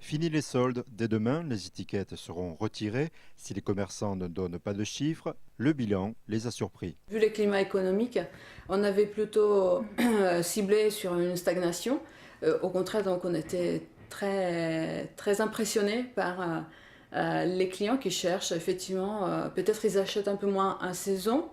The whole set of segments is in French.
Fini les soldes. Dès demain, les étiquettes seront retirées. Si les commerçants ne donnent pas de chiffres, le bilan les a surpris. Vu le climat économique, on avait plutôt ciblé sur une stagnation. Au contraire, donc, on était très impressionnés par les clients qui cherchent effectivement, peut-être ils achètent un peu moins en saison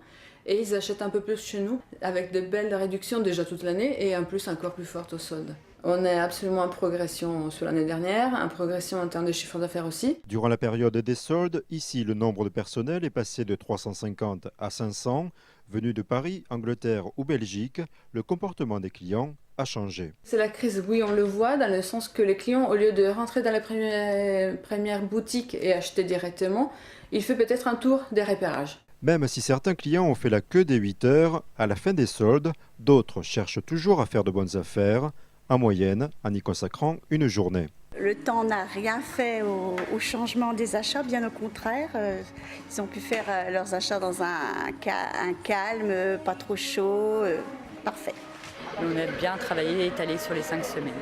et ils achètent un peu plus chez nous avec de belles réductions déjà toute l'année et en plus encore plus fortes au solde. On est absolument en progression sur l'année dernière, en progression en termes de chiffre d'affaires aussi. Durant la période des soldes, ici, le nombre de personnel est passé de 350 à 500. Venus de Paris, Angleterre ou Belgique, le comportement des clients a changé. C'est la crise, oui, on le voit, dans le sens que les clients, au lieu de rentrer dans la première boutique et acheter directement, il fait peut-être un tour des repérages. Même si certains clients ont fait la queue des 8 heures, à la fin des soldes, d'autres cherchent toujours à faire de bonnes affaires, en moyenne en y consacrant une journée. Le temps n'a rien fait au changement des achats, bien au contraire. Ils ont pu faire leurs achats dans un calme, pas trop chaud, parfait. On a bien travaillé, étalé sur les 5 semaines.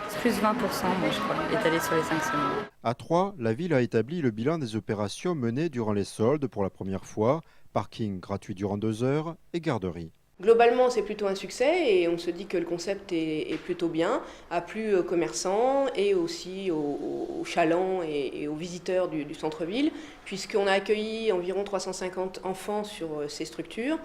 C'est plus 20%, moi, je crois, étalé sur les 5 semaines. À Troyes, la ville a établi le bilan des opérations menées durant les soldes pour la première fois, parking gratuit durant 2 heures et garderie. Globalement, c'est plutôt un succès et on se dit que le concept est plutôt bien, a plu aux commerçants et aussi aux chalands et aux visiteurs du centre-ville, puisqu'on a accueilli environ 350 enfants sur ces structures.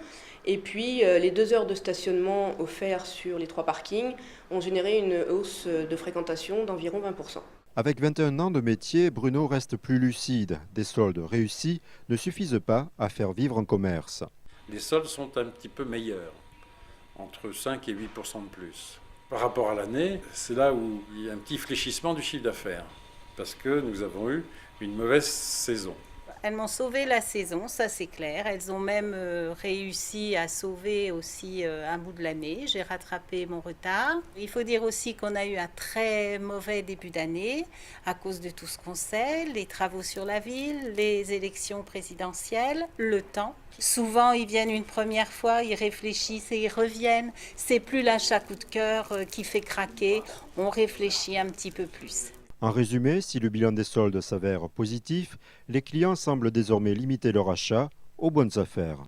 Et puis, les 2 heures de stationnement offerts sur les 3 parkings ont généré une hausse de fréquentation d'environ 20%. Avec 21 ans de métier, Bruno reste plus lucide. Des soldes réussis ne suffisent pas à faire vivre un commerce. Les soldes sont un petit peu meilleurs, entre 5 et 8% de plus. Par rapport à l'année, c'est là où il y a un petit fléchissement du chiffre d'affaires, parce que nous avons eu une mauvaise saison. Elles m'ont sauvé la saison, ça c'est clair. Elles ont même réussi à sauver aussi un bout de l'année. J'ai rattrapé mon retard. Il faut dire aussi qu'on a eu un très mauvais début d'année à cause de tout ce qu'on sait, les travaux sur la ville, les élections présidentielles, le temps. Souvent, ils viennent une première fois, ils réfléchissent et ils reviennent. C'est plus l'achat coup de cœur qui fait craquer. On réfléchit un petit peu plus. En résumé, si le bilan des soldes s'avère positif, les clients semblent désormais limiter leur achat aux bonnes affaires.